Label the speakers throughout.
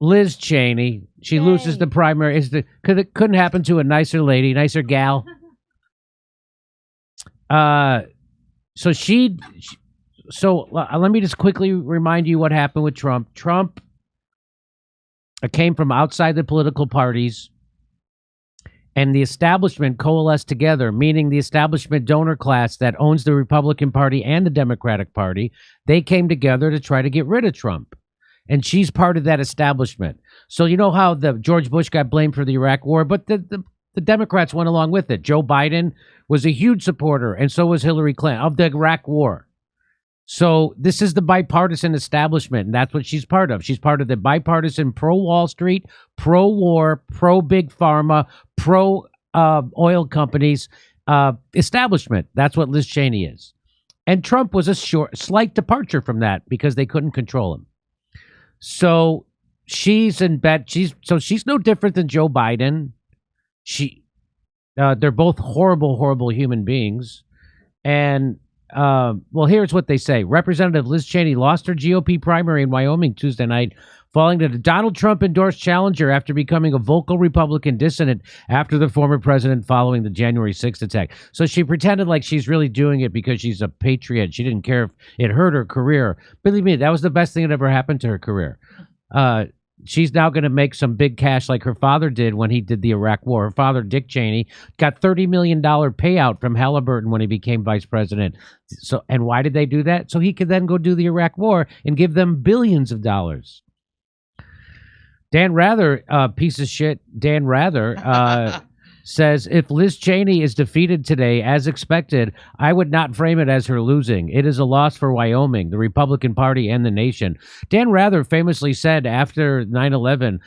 Speaker 1: Liz Cheney. She loses the primary. Couldn't happen to a nicer lady, nicer gal. So let me just quickly remind you what happened with Trump. Trump came from outside the political parties, and the establishment coalesced together, meaning the establishment donor class that owns the Republican Party and the Democratic Party. They came together to try to get rid of Trump. And she's part of that establishment. So you know how the George Bush got blamed for the Iraq War, but the Democrats went along with it. Joe Biden was a huge supporter, and so was Hillary Clinton, of the Iraq War. So this is the bipartisan establishment, and that's what she's part of. She's part of the bipartisan pro-Wall Street, pro-war, pro-big pharma, pro-oil companies establishment. That's what Liz Cheney is. And Trump was a slight departure from that because they couldn't control him. So she's in bed. She's no different than Joe Biden. They're both horrible human beings. And well, here's what they say. Representative Liz Cheney lost her GOP primary in Wyoming Tuesday night, falling to the Donald Trump-endorsed challenger after becoming a vocal Republican dissident after the former president following the January 6th attack. So she pretended like she's really doing it because she's a patriot. She didn't care if it hurt her career. Believe me, that was the best thing that ever happened to her career. She's now going to make some big cash like her father did when he did the Iraq War. Her father, Dick Cheney, got $30 million payout from Halliburton when he became vice president. So, and why did they do that? So he could then go do the Iraq War and give them billions of dollars. Dan Rather, piece of shit, Dan Rather, says, if Liz Cheney is defeated today, as expected, I would not frame it as her losing. It is a loss for Wyoming, the Republican Party, and the nation. Dan Rather famously said after 9/11,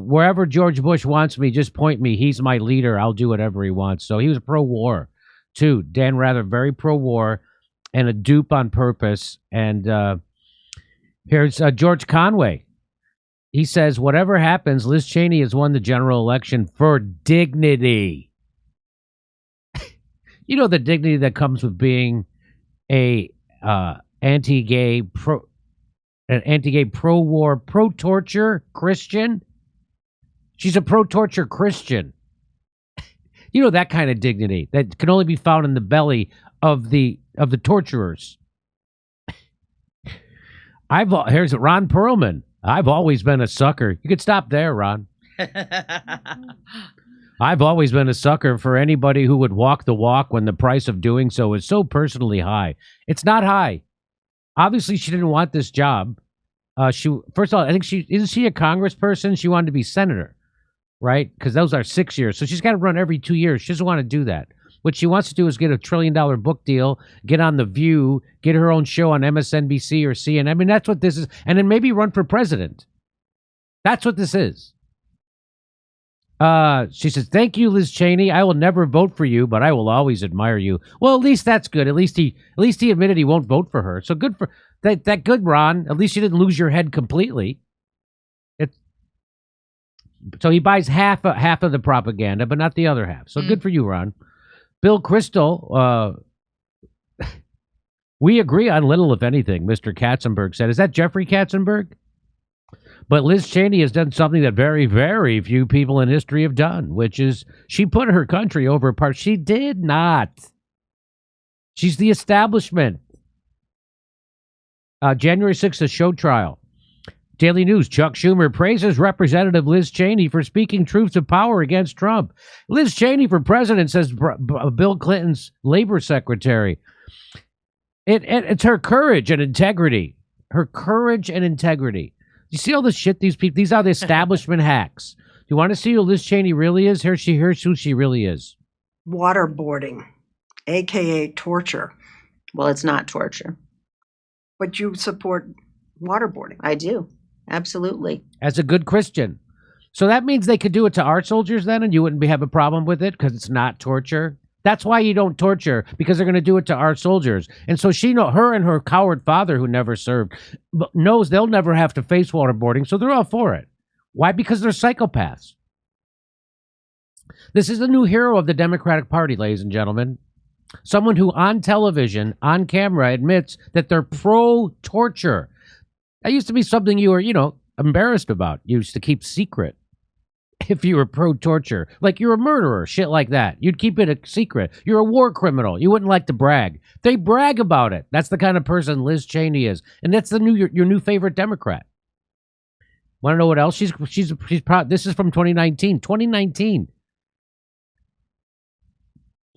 Speaker 1: wherever George Bush wants me, just point me. He's my leader. I'll do whatever he wants. So he was pro-war, too. Dan Rather, very pro-war and a dupe on purpose. And here's George Conway. He says, whatever happens, Liz Cheney has won the general election for dignity. You know, the dignity that comes with being an anti-gay, pro-war, pro-torture Christian. She's a pro-torture Christian. You know, that kind of dignity that can only be found in the belly of the torturers. Here's Ron Perlman. I've always been a sucker. You could stop there, Ron. I've always been a sucker for anybody who would walk the walk when the price of doing so is so personally high. It's not high. Obviously, she didn't want this job. First of all, I think isn't she a congressperson? She wanted to be senator, right? Because those are 6 years. So she's got to run every 2 years. She doesn't want to do that. What she wants to do is get a $1 trillion book deal, get on The View, get her own show on MSNBC or CNN. I mean, that's what this is. And then maybe run for president. That's what this is. She says, thank you, Liz Cheney. I will never vote for you, but I will always admire you. Well, at least that's good. At least he admitted he won't vote for her. So good for that. Good, Ron. At least you didn't lose your head completely. So he buys half of the propaganda, but not the other half. So good for you, Ron. Bill Kristol, we agree on little, if anything, Mr. Katzenberg said. Is that Jeffrey Katzenberg? But Liz Cheney has done something that very, very few people in history have done, which is she put her country over apart. She did not. She's the establishment. January 6th, a show trial. Daily News, Chuck Schumer praises Representative Liz Cheney for speaking truth to power against Trump. Liz Cheney for president, says Bill Clinton's labor secretary. It's her courage and integrity. Her courage and integrity. You see all the shit these people, these are the establishment hacks. Do you want to see who Liz Cheney really is? Here's who she really is.
Speaker 2: Waterboarding, a.k.a. torture.
Speaker 3: Well, it's not torture.
Speaker 2: But you support waterboarding.
Speaker 3: I do. Absolutely.
Speaker 1: As a good Christian. So that means they could do it to our soldiers then, and you wouldn't have a problem with it because it's not torture. That's why you don't torture, because they're going to do it to our soldiers. And so her and her coward father, who never served, knows they'll never have to face waterboarding, so they're all for it. Why? Because they're psychopaths. This is the new hero of the Democratic Party, ladies and gentlemen. Someone who on television, on camera, admits that they're pro-torture. That used to be something you were, embarrassed about. You used to keep secret. If you were pro-torture, like you're a murderer, shit like that, you'd keep it a secret. You're a war criminal. You wouldn't like to brag. They brag about it. That's the kind of person Liz Cheney is, and that's your new favorite Democrat. Want to know what else? She's proud. This is from 2019. 2019.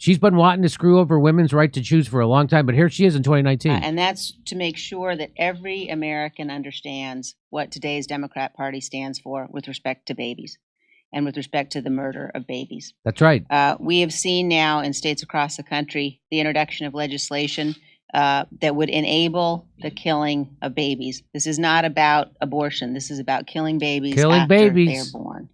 Speaker 1: She's been wanting to screw over women's right to choose for a long time, but here she is in 2019.
Speaker 3: And that's to make sure that every American understands what today's Democrat Party stands for with respect to babies and with respect to the murder of babies.
Speaker 1: That's right.
Speaker 3: We have seen now in states across the country the introduction of legislation that would enable the killing of babies. This is not about abortion. This is about killing babies after they are born.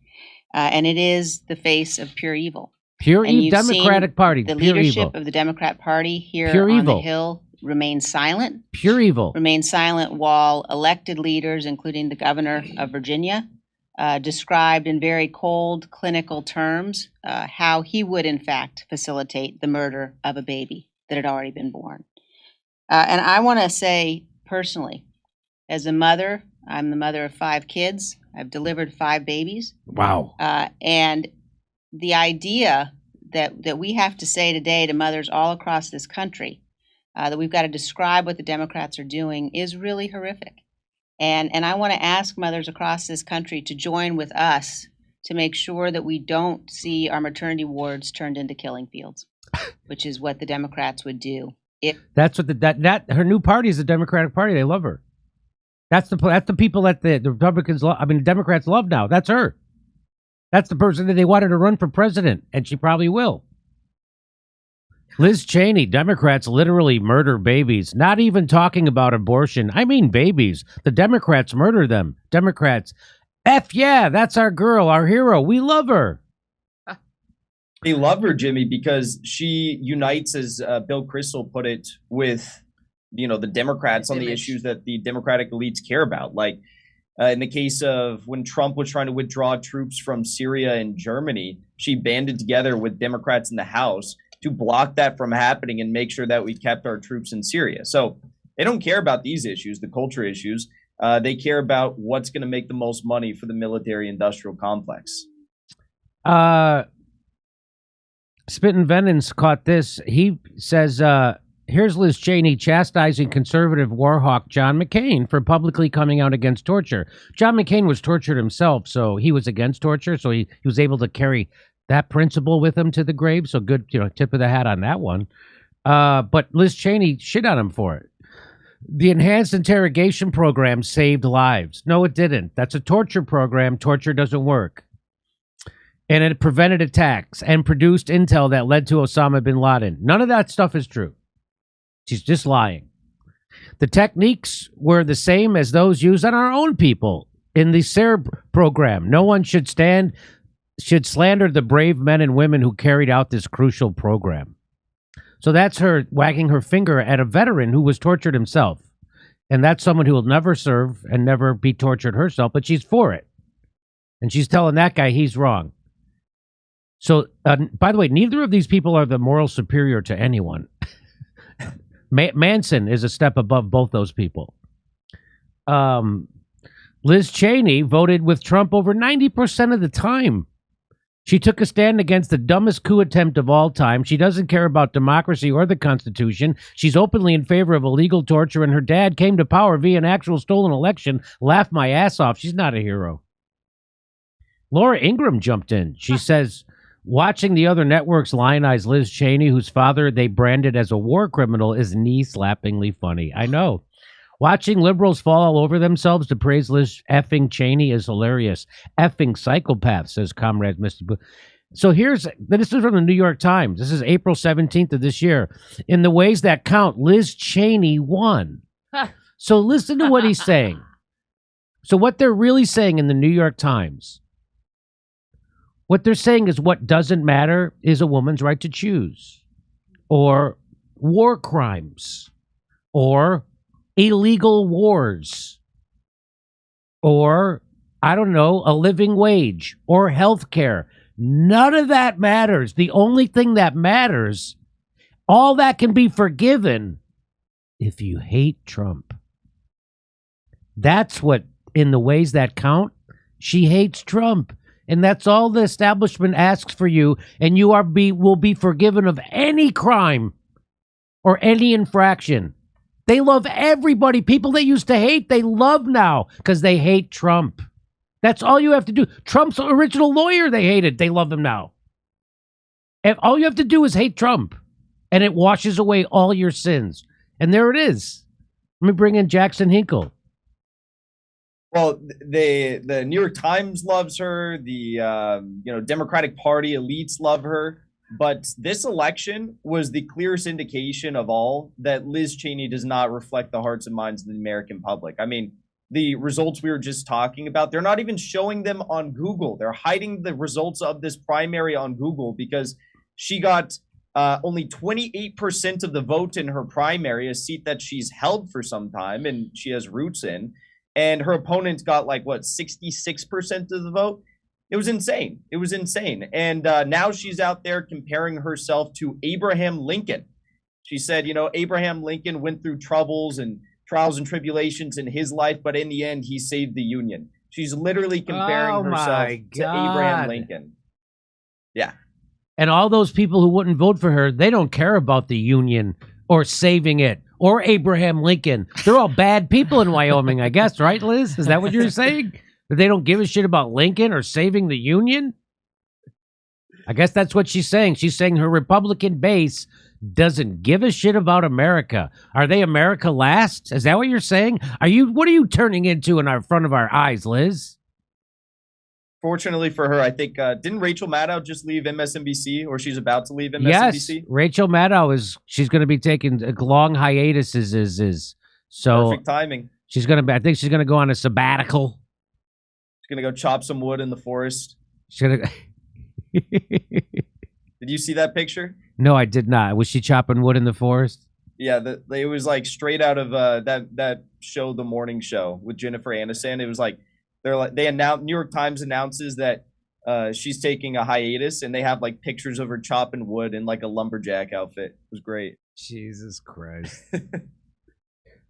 Speaker 3: And it is the face of pure evil.
Speaker 1: Pure evil. Democratic Party.
Speaker 3: The
Speaker 1: pure
Speaker 3: leadership
Speaker 1: evil.
Speaker 3: of the Democrat Party here
Speaker 1: Pure
Speaker 3: on
Speaker 1: evil.
Speaker 3: the Hill remains silent.
Speaker 1: Pure evil.
Speaker 3: Remains silent while elected leaders, including the governor of Virginia, described in very cold clinical terms how he would in fact facilitate the murder of a baby that had already been born. And I want to say personally, as a mother, I'm the mother of 5 kids. I've delivered 5 babies.
Speaker 1: Wow.
Speaker 3: And the idea that we have to say today to mothers all across this country that we've got to describe what the Democrats are doing is really horrific. And I want to ask mothers across this country to join with us to make sure that we don't see our maternity wards turned into killing fields, which is what the Democrats would do.
Speaker 1: That's what that her new party is the Democratic Party. They love her. That's the people that the Republicans love. I mean, the Democrats love now. That's her. That's the person that they wanted to run for president, and she probably will. Liz Cheney, Democrats literally murder babies. Not even talking about abortion. I mean babies. The Democrats murder them. Democrats, yeah, that's our girl, our hero. We love her.
Speaker 4: They love her, Jimmy, because she unites, as Bill Kristol put it, with the Democrats on the issues that the Democratic elites care about. Like in the case of when Trump was trying to withdraw troops from Syria and Germany, she banded together with Democrats in the House to block that from happening and make sure that we kept our troops in Syria. So they don't care about these issues, the culture issues. They care about what's going to make the most money for the military-industrial complex.
Speaker 1: Spittin' Venons caught this. He says, here's Liz Cheney chastising conservative war hawk John McCain for publicly coming out against torture. John McCain was tortured himself, so he was against torture, so he was able to carry that principle with him to the grave. So good, tip of the hat on that one. But Liz Cheney shit on him for it. The enhanced interrogation program saved lives. No, it didn't. That's a torture program. Torture doesn't work. And it prevented attacks and produced intel that led to Osama bin Laden. None of that stuff is true. She's just lying. The techniques were the same as those used on our own people in the SARE program. No one should slander the brave men and women who carried out this crucial program. So that's her wagging her finger at a veteran who was tortured himself. And that's someone who will never serve and never be tortured herself, but she's for it. And she's telling that guy he's wrong. So, by the way, neither of these people are the moral superior to anyone. Manson is a step above both those people. Liz Cheney voted with Trump over 90% of the time. She took a stand against the dumbest coup attempt of all time. She doesn't care about democracy or the Constitution. She's openly in favor of illegal torture, and her dad came to power via an actual stolen election. Laughed my ass off. She's not a hero. Laura Ingraham jumped in. She says, watching the other networks lionize Liz Cheney, whose father they branded as a war criminal, is knee-slappingly funny. I know. Watching liberals fall all over themselves to praise Liz effing Cheney is hilarious. Effing psychopath, says Comrade Mr. Boo. So this is from the New York Times. This is April 17th of this year. In the ways that count, Liz Cheney won. So listen to what he's saying. So what they're really saying in the New York Times, what they're saying is what doesn't matter is a woman's right to choose, or war crimes, or illegal wars, or, I don't know, a living wage, or health care. None of that matters. The only thing that matters, all that can be forgiven if you hate Trump. That's what in the ways that count, she hates Trump. And that's all the establishment asks for you, and you will be forgiven of any crime or any infraction. They love everybody. People they used to hate, they love now because they hate Trump. That's all you have to do. Trump's original lawyer, they hated. They love him now. And all you have to do is hate Trump, and it washes away all your sins. And there it is. Let me bring in Jackson Hinkle.
Speaker 4: Well, the New York Times loves her. The Democratic Party elites love her. But this election was the clearest indication of all that Liz Cheney does not reflect the hearts and minds of the American public. I mean, the results we were just talking about, they're not even showing them on Google. They're hiding the results of this primary on Google because she got only 28% of the vote in her primary, a seat that she's held for some time and she has roots in. And her opponent got 66% of the vote. It was insane. It was insane. And now she's out there comparing herself to Abraham Lincoln. She said, Abraham Lincoln went through troubles and trials and tribulations in his life, but in the end, he saved the Union. She's literally comparing herself to Abraham Lincoln. Yeah.
Speaker 1: And all those people who wouldn't vote for her, they don't care about the Union or saving it or Abraham Lincoln. They're all bad people in Wyoming, I guess, right, Liz? Is that what you're saying? That they don't give a shit about Lincoln or saving the Union? I guess that's what she's saying. She's saying her Republican base doesn't give a shit about America. Are they America last? Is that what you're saying? What are you turning into in front of our eyes, Liz?
Speaker 4: Fortunately for her, I think, didn't Rachel Maddow just leave MSNBC, or she's about to leave MSNBC?
Speaker 1: Yes, Rachel Maddow she's going to be taking long hiatuses. So
Speaker 4: perfect timing.
Speaker 1: I think she's going to go on a sabbatical.
Speaker 4: She's going to go chop some wood in the forest.
Speaker 1: She's going to...
Speaker 4: Did you see that picture?
Speaker 1: No, I did not. Was she chopping wood in the forest?
Speaker 4: Yeah, it was straight out of that show, The Morning Show with Jennifer Aniston. It was New York Times announces that she's taking a hiatus, and they have pictures of her chopping wood in a lumberjack outfit. It was great.
Speaker 1: Jesus Christ.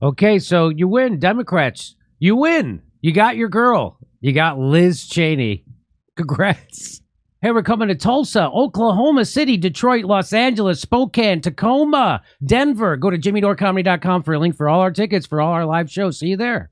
Speaker 1: Okay, so you win, Democrats. You win. You got your girl. You got Liz Cheney. Congrats. Hey, we're coming to Tulsa, Oklahoma City, Detroit, Los Angeles, Spokane, Tacoma, Denver. Go to jimmydorecomedy.com for a link for all our tickets for all our live shows. See you there.